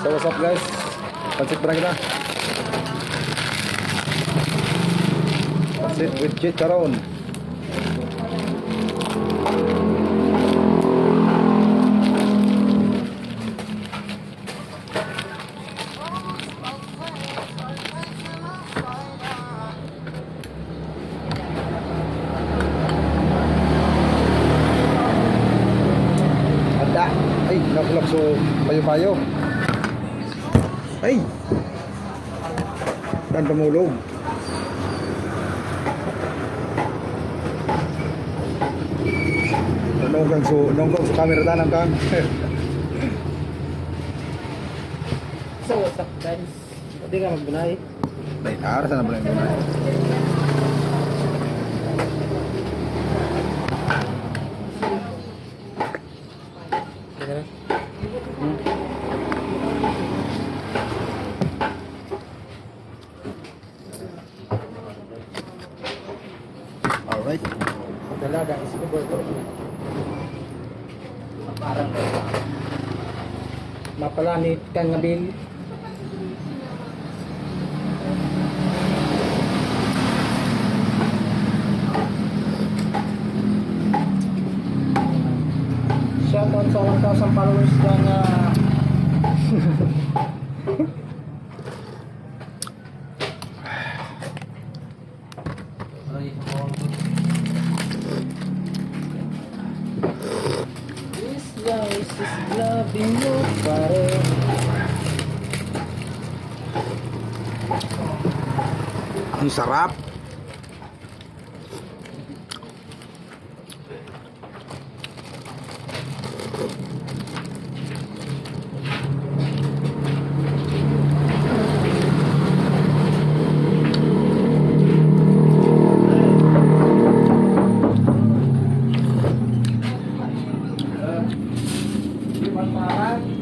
So what's up guys? Pansit pa na kita. Pansit with chicharon. Ada. Ay, nakulap so payo-payo. Ay! Dan tumulog. Nonggang sa camera tanang kang. So what's up guys? Hindi ka magbunay. Dahil aras na pala yung alright. Dalaga, isip ko ito. Parang mapalanit kang ngabil. Shoutout sa 1,000 followers ng This guys is loving you, pare. Ang sarap. Di ba parang